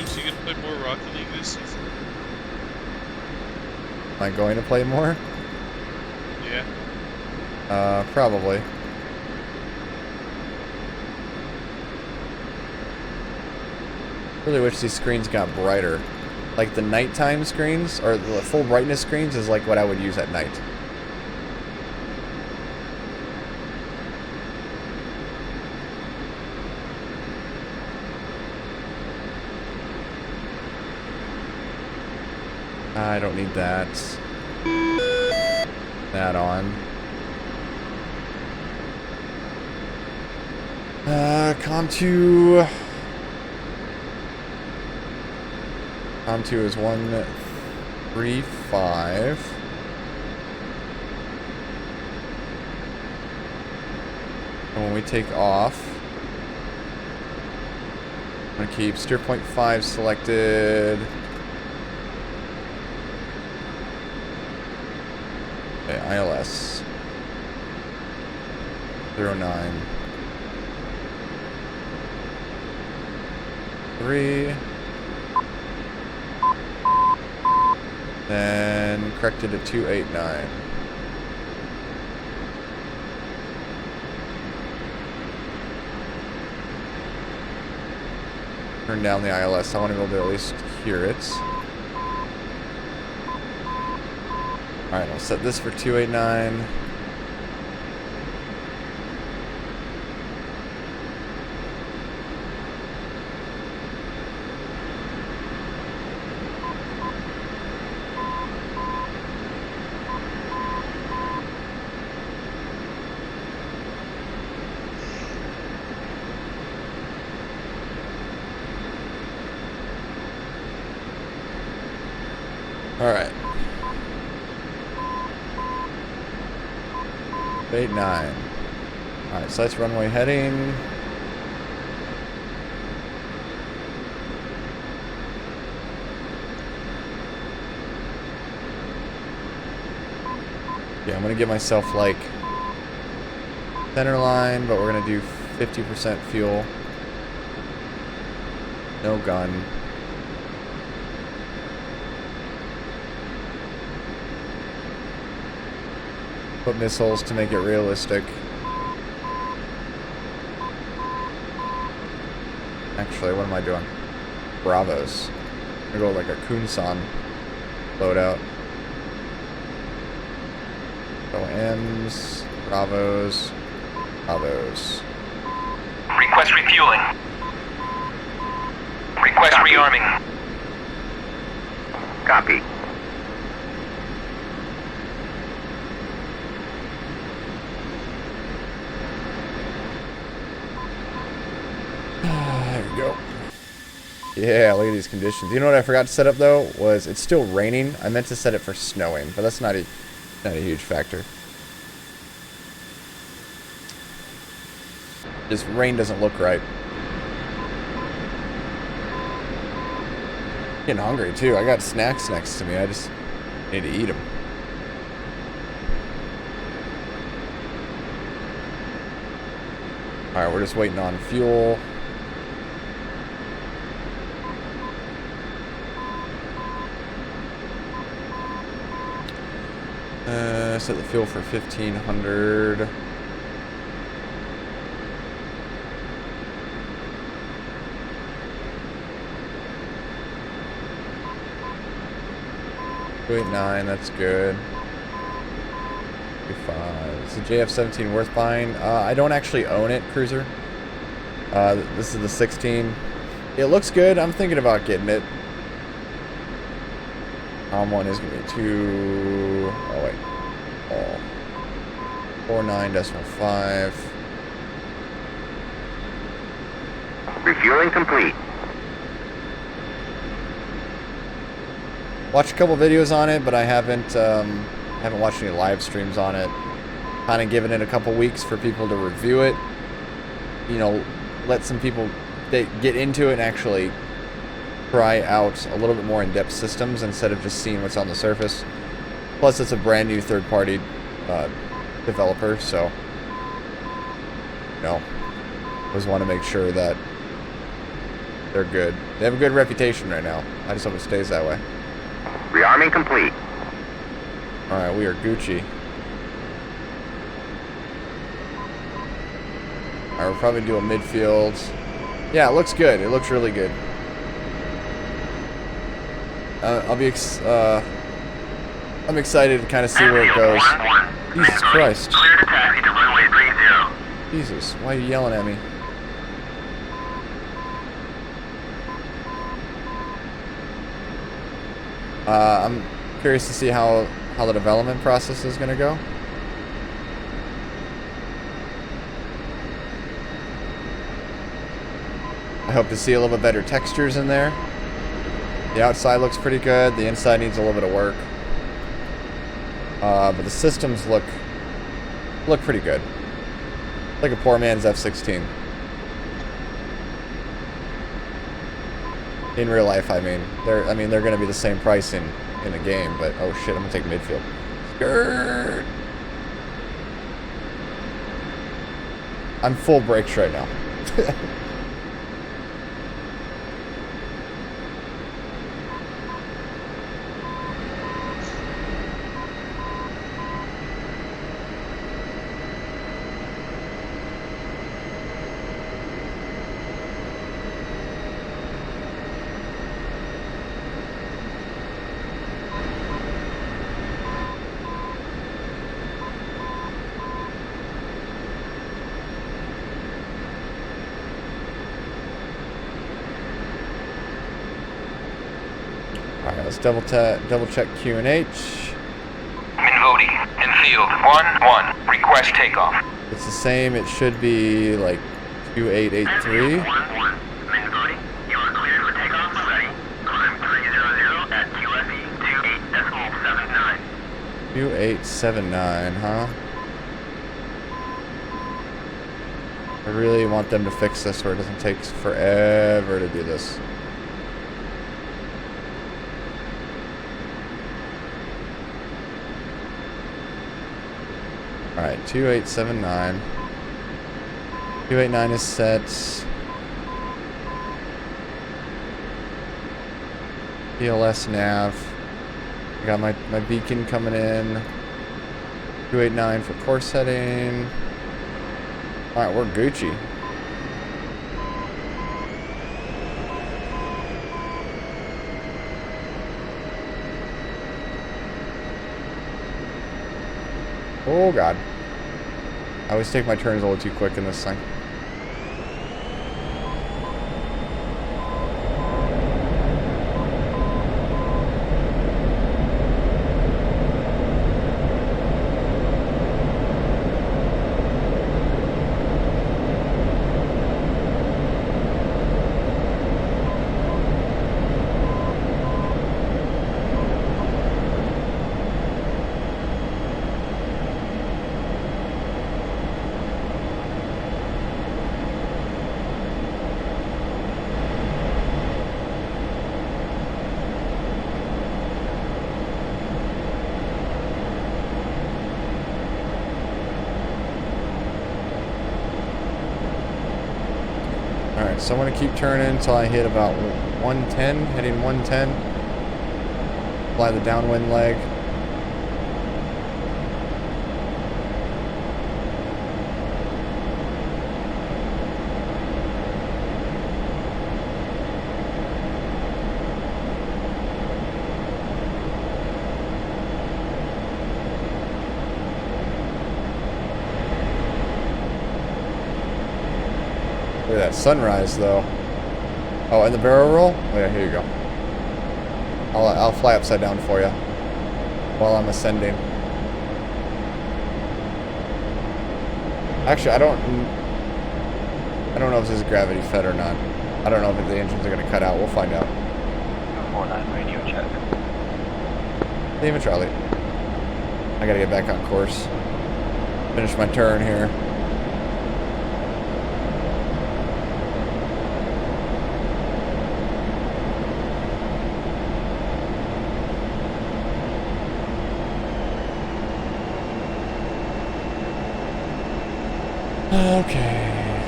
James, you gonna play more Rocket League this season? Am I going to play more? Yeah. Probably. Really wish these screens got brighter. Like the nighttime screens, or the full brightness screens, is like what I would use at night. I don't need that. That on. COM2. COM2 is 135. And when we take off, I'm gonna keep steer point 5 selected. Okay, ILS 09 3. Then corrected to 289. Turn down the ILS. I want to be able to at least hear it. Alright, I'll set this for 289. Alright. 89. Alright, so that's runway heading. Yeah, I'm gonna give myself like center line, but we're gonna do 50% fuel. No gun. Put missiles to make it realistic. Actually, what am I doing? Bravos. I'm gonna go like a Kunsan loadout. So M's, Bravos, Bravos. Request refueling. Request rearming. Copy. There we go. Yeah, look at these conditions. You know what I forgot to set up though? Was it's still raining. I meant to set it for snowing, but that's not a huge factor. This rain doesn't look right. Getting hungry too. I got snacks next to me. I just need to eat them. Alright, we're just waiting on fuel. Set the fuel for 1500. Wait, 9, that's good. 5. Is the JF-17 worth buying? I don't actually own it, Cruiser. This is the 16. It looks good. I'm thinking about getting it. One is going to be 2... Oh, wait. 49.5. Refueling complete. Watched a couple videos on it, but I haven't watched any live streams on it. Kind of giving it a couple weeks for people to review it. You know, let some people get into it and actually try out a little bit more in-depth systems instead of just seeing what's on the surface. Plus, it's a brand new third-party developer, so you know, always want to make sure that they're good. They have a good reputation right now. I just hope it stays that way. Rearming complete. All right, we are Gucci. All right, we'll probably do a midfield. Yeah, it looks good. It looks really good. I'm excited to kind of see where it goes. Jesus Christ. Clear to taxi to runway 30. Jesus, why are you yelling at me? I'm curious to see how the development process is going to go. I hope to see a little bit better textures in there. The outside looks pretty good. The inside needs a little bit of work. But the systems look pretty good. Like a poor man's F-16. In real life, I mean, they're going to be the same price in the game. But oh shit, I'm gonna take midfield. Skirt. I'm full brakes right now. Alright, let's double check Q and H. Minvodi, in field 1-1. Request takeoff. It's the same. It should be like 2883. 1-1. Minvodi, you are cleared for takeoff. Ready. Climb 300 at QFE 28.79. 2879, huh? I really want them to fix this where it doesn't take forever to do this. Alright, 2879. 289 is set. ELS nav. I got my beacon coming in. 289 for course heading. Alright, we're Gucci. Oh god. I always take my turns a little too quick in this thing. Alright, so I'm going to keep turning until I hit about 110, heading 110. Fly the downwind leg. Look at that sunrise, though. Oh, and the barrel roll? Oh yeah, here you go. I'll fly upside down for you while I'm ascending. Actually, I don't know if this is gravity fed or not. I don't know if the engines are gonna cut out. We'll find out. 49 radio check. Name it, Charlie. I gotta get back on course. Finish my turn here. Okay.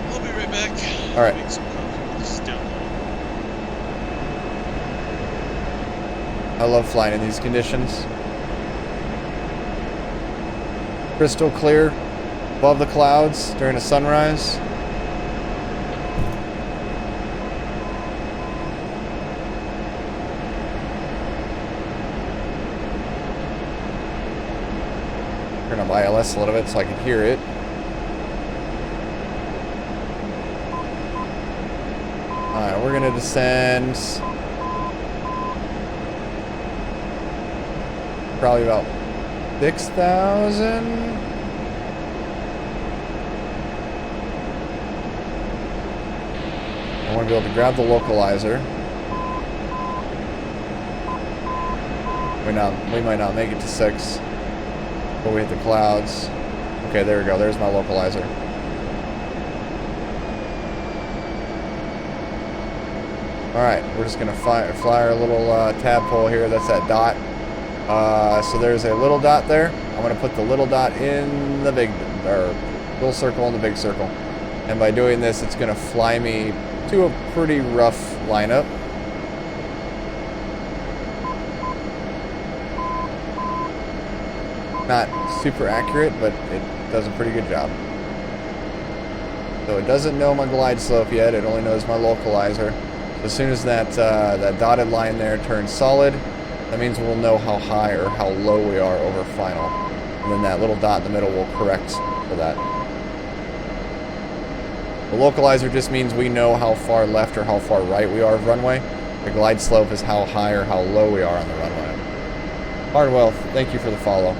I'll be right back. All right. Make some coffee. This is down low. I love flying in these conditions. Crystal clear, above the clouds during a sunrise. Turn up ILS a little bit so I can hear it. Alright, we're gonna descend probably about 6,000. I want to be able to grab the localizer. We might not make it to 6, but we hit the clouds. Okay, there we go. There's my localizer. Alright, we're just going to fly our little tadpole here. That's that dot. So there's a little dot there. I'm going to put the little dot in the big, or little circle in the big circle. And by doing this, it's going to fly me to a pretty rough lineup. Not super accurate, but it does a pretty good job. So it doesn't know my glide slope yet. It only knows my localizer. So as soon as that dotted line there turns solid, that means we'll know how high or how low we are over final. And then that little dot in the middle will correct for that. The localizer just means we know how far left or how far right we are of runway. The glide slope is how high or how low we are on the runway. Hardwell, thank you for the follow.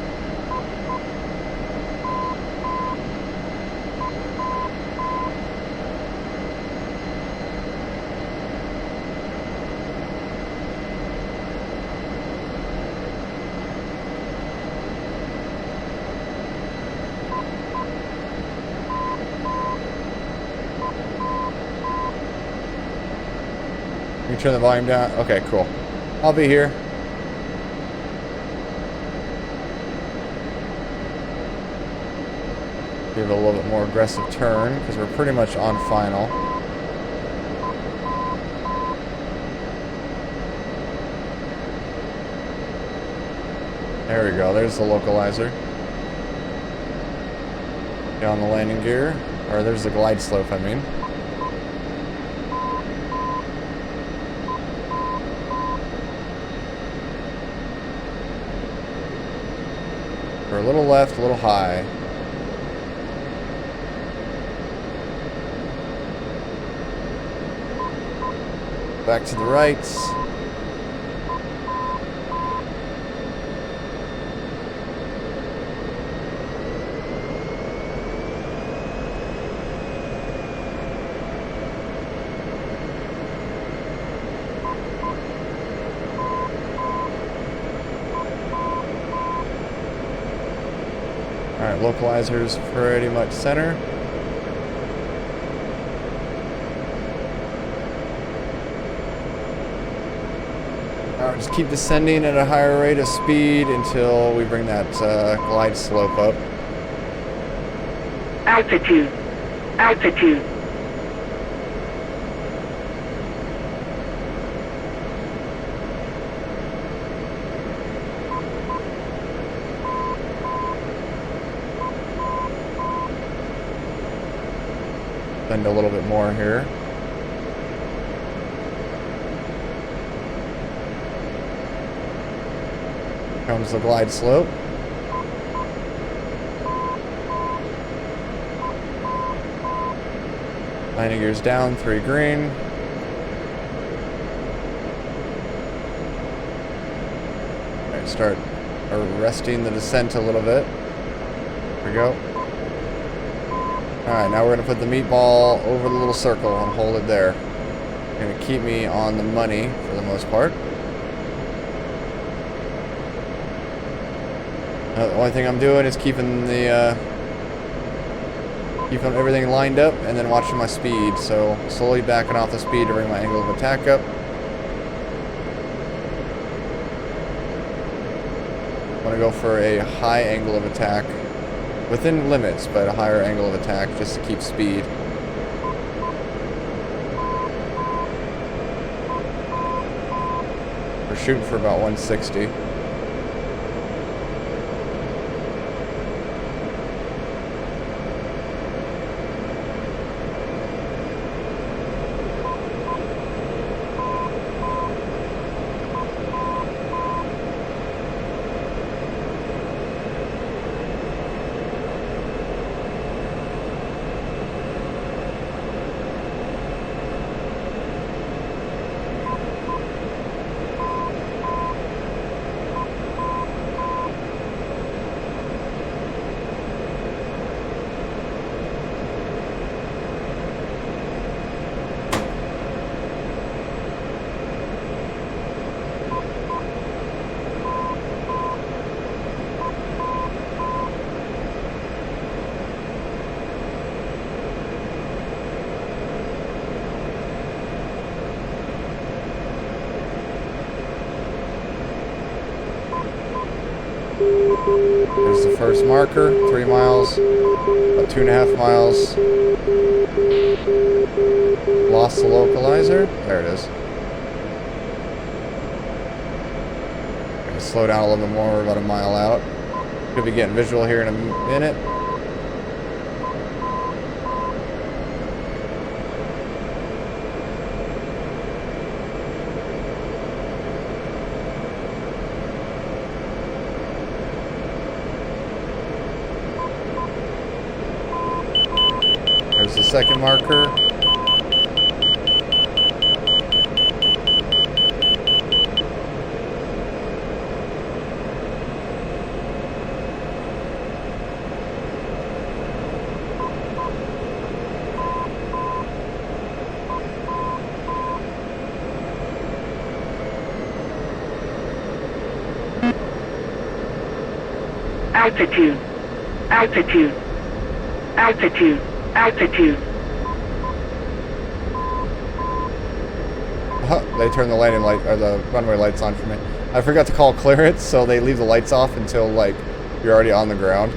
You turn the volume down? Okay, cool. I'll be here. Give it a little bit more aggressive turn because we're pretty much on final. There we go. There's the localizer. Down the landing gear. Or there's the glide slope, I mean. We're a little left, a little high. Back to the right. Alright, localizer's pretty much center. Alright, just keep descending at a higher rate of speed until we bring that glide slope up. Altitude. Altitude. Bend a little bit more here. Comes the glide slope. Landing gears down, 3 green. Alright, start arresting the descent a little bit. There we go. Alright, now we're going to put the meatball over the little circle and hold it there. Going to keep me on the money for the most part. The only thing I'm doing is keeping everything lined up and then watching my speed. So slowly backing off the speed to bring my angle of attack up. I want to go for a high angle of attack. Within limits, but a higher angle of attack just to keep speed. We're shooting for about 160. There's the first marker, 3 miles, about 2.5 miles. Lost the localizer. There it is. Gonna slow down a little bit more. We're about a mile out. Could be getting visual here in a minute. There's the second marker. Altitude. Altitude. Altitude. Altitude. They turn the landing light or the runway lights on for me. I forgot to call clearance, so they leave the lights off until like you're already on the ground,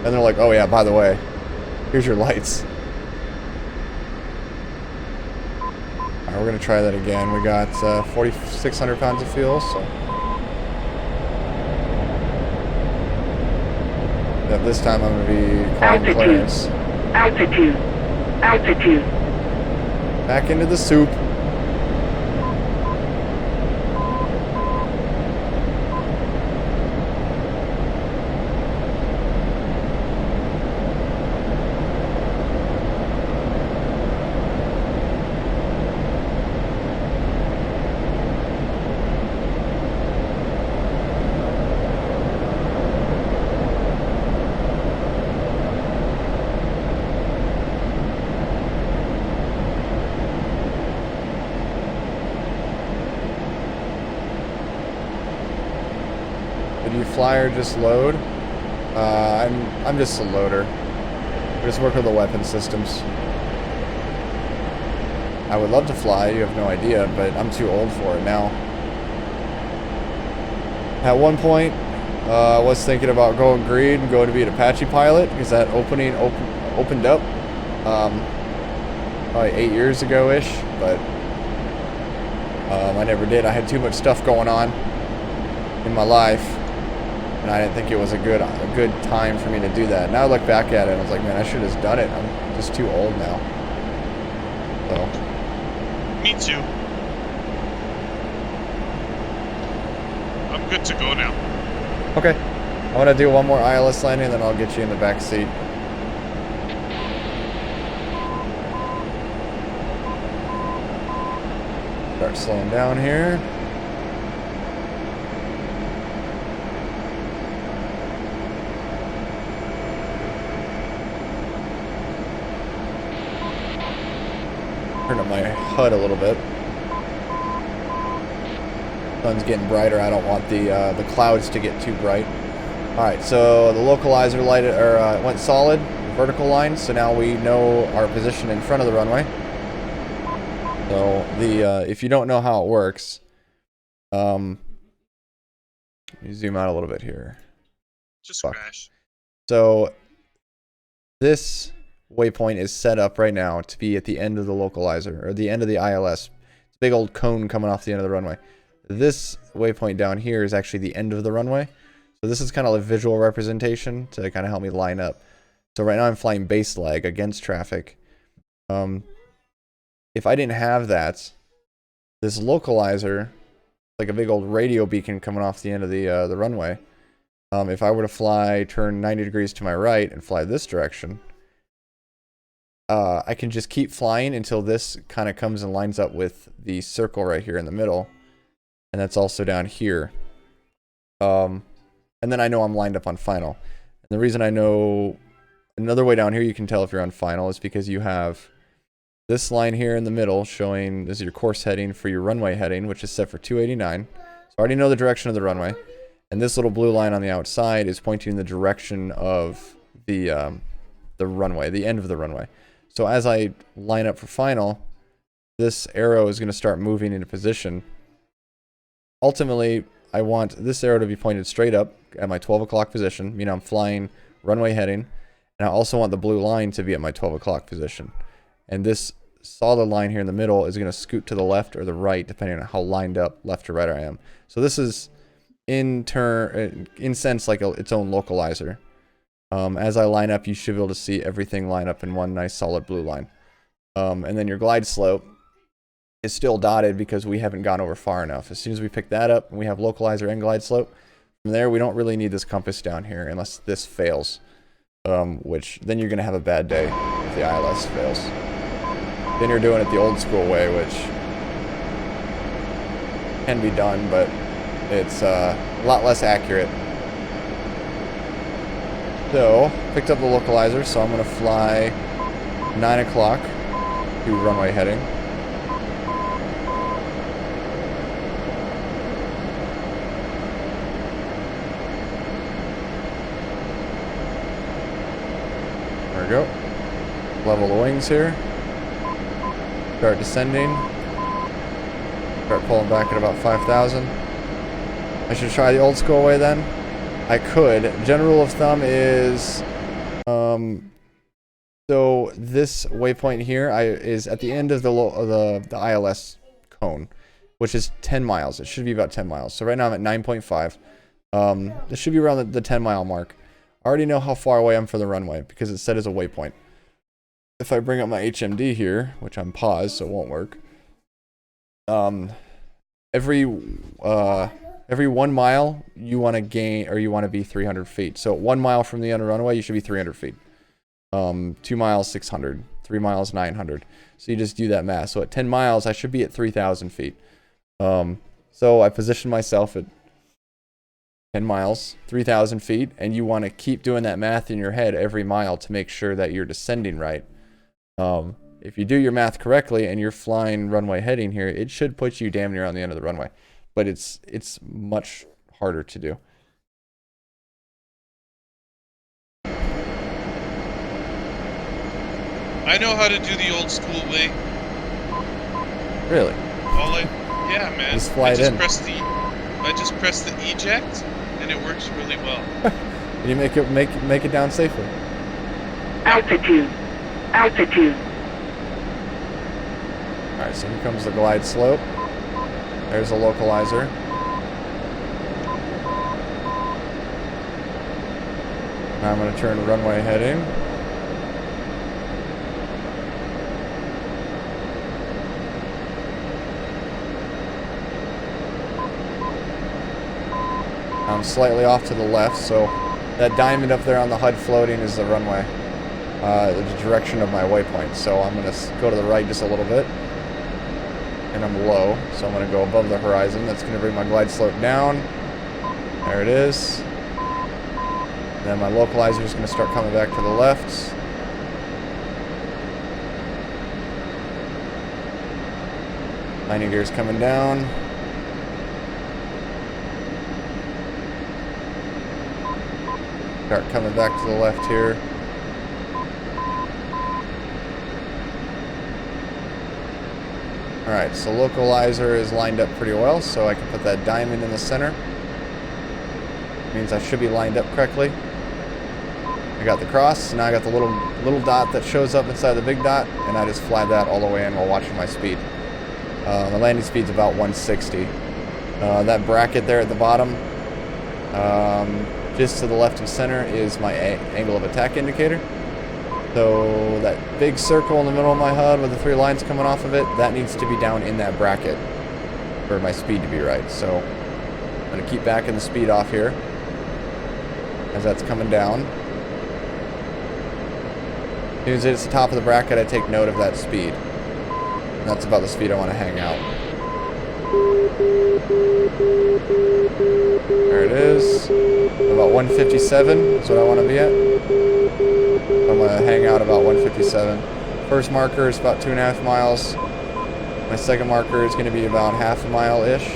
and they're like, "Oh yeah, by the way, here's your lights." All right, we're gonna try that again. We got 4,600 pounds of fuel, so yeah, this time I'm gonna be calling Altitude. clearance. Altitude. Altitude. Back into the soup. Did you fly or just load? I'm just a loader. I just work with the weapon systems. I would love to fly, you have no idea, but I'm too old for it now. At one point, I was thinking about going green and going to be an Apache pilot because that opening opened up probably 8 years ago-ish, but I never did. I had too much stuff going on in my life, and I didn't think it was a good time for me to do that. Now I look back at it and I was like, man, I should have just done it. I'm just too old now. So. Me too. I'm good to go now. Okay. I'm gonna do one more ILS landing, then I'll get you in the back seat. Start slowing down here. Turn up my HUD a little bit. Sun's getting brighter. I don't want the clouds to get too bright. All right, so the localizer light went solid, vertical line. So now we know our position in front of the runway. So if you don't know how it works, let me zoom out a little bit here. Just crash. So this waypoint is set up right now to be at the end of the localizer, or the end of the ILS. It's a big old cone coming off the end of the runway. this waypoint down here is actually the end of the runway. So this is kind of a visual representation to kind of help me line up. So right now I'm flying base lag against traffic. If I didn't have that, this localizer, like a big old radio beacon coming off the end of the runway, if I were to fly, turn 90 degrees to my right and fly this direction, I can just keep flying until this kind of comes and lines up with the circle right here in the middle. And that's also down here. And then I know I'm lined up on final. And the reason I know another way down here you can tell if you're on final is because you have this line here in the middle showing this is your course heading for your runway heading, which is set for 289. So I already know the direction of the runway. And this little blue line on the outside is pointing in the direction of the runway, the end of the runway. So as I line up for final, this arrow is going to start moving into position. Ultimately, I want this arrow to be pointed straight up at my 12 o'clock position, meaning I'm flying runway heading. And I also want the blue line to be at my 12 o'clock position. And this solid line here in the middle is going to scoot to the left or the right, depending on how lined up left or right I am. So this is in sense like its own localizer. As I line up, you should be able to see everything line up in one nice solid blue line. And then your glide slope is still dotted because we haven't gone over far enough. As soon as we pick that up and we have localizer and glide slope, from there we don't really need this compass down here unless this fails. Which then you're going to have a bad day if the ILS fails. Then you're doing it the old school way, which can be done, but it's a lot less accurate. So, picked up the localizer, so I'm going to fly 9 o'clock to runway heading. There we go. Level the wings here. Start descending. Start pulling back at about 5,000. I should try the old school way then. I could. General rule of thumb is, so this waypoint here is at the end of the ILS cone, which is 10 miles. It should be about 10 miles. So right now I'm at 9.5. This should be around the 10 mile mark. I already know how far away I'm from the runway because it's set as a waypoint. If I bring up my HMD here, which I'm paused, so it won't work. Every 1 mile you want to gain, or you want to be 300 feet. So 1 mile from the end of the runway, you should be 300 feet. 2 miles, 600. 3 miles, 900. So you just do that math. So at 10 miles, I should be at 3,000 feet. So I position myself at 10 miles, 3,000 feet, and you want to keep doing that math in your head every mile to make sure that you're descending right. If you do your math correctly and you're flying runway heading here, it should put you damn near on the end of the runway. But it's much harder to do. I know how to do the old school way. Really? Yeah, man. Just fly it in. I just press the eject, and it works really well. And you make it down safely. Altitude. Altitude. Alright, so here comes the glide slope. There's a localizer. Now I'm going to turn runway heading. I'm slightly off to the left, so that diamond up there on the HUD floating is the runway, the direction of my waypoint. So I'm going to go to the right just a little bit, and I'm low, so I'm going to go above the horizon. That's going to bring my glide slope down. There it is. And then my localizer is going to start coming back to the left. Landing gear's coming down. Start coming back to the left here. Alright, so localizer is lined up pretty well, so I can put that diamond in the center. Means I should be lined up correctly. I got the cross, now I got the little dot that shows up inside the big dot, and I just fly that all the way in while watching my speed. My landing speed's about 160. That bracket there at the bottom, just to the left of center, is my angle of attack indicator. So that big circle in the middle of my HUD with the 3 lines coming off of it, that needs to be down in that bracket for my speed to be right. So I'm going to keep backing the speed off here as that's coming down. As soon as it's the top of the bracket, I take note of that speed. And that's about the speed I want to hang out. There it is. About 157 is what I want to be at. I'm going to hang out about 157. First marker is about 2.5 miles. My second marker is going to be about half a mile-ish.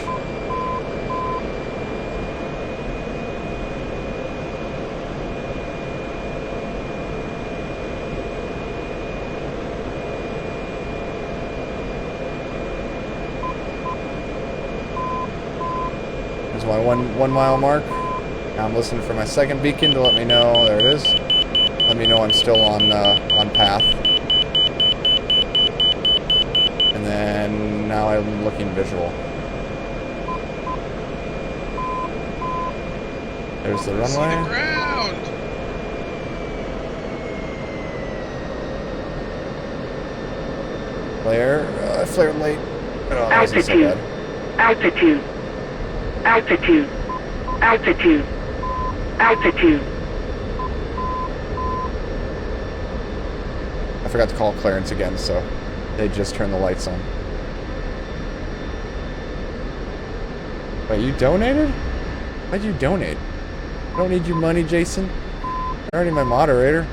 There's my one mile mark. Now I'm listening for my second beacon to let me know. There it is. Let me know I'm still on path. And then now I'm looking visual. There's the runway. See the ground. Flare. I flared late. Oh, that wasn't so Altitude. bad. Altitude. Altitude. Altitude. Altitude. I forgot to call clearance again, so they just turned the lights on. Wait, you donated? Why'd you donate? I don't need your money, Jason. You're already my moderator.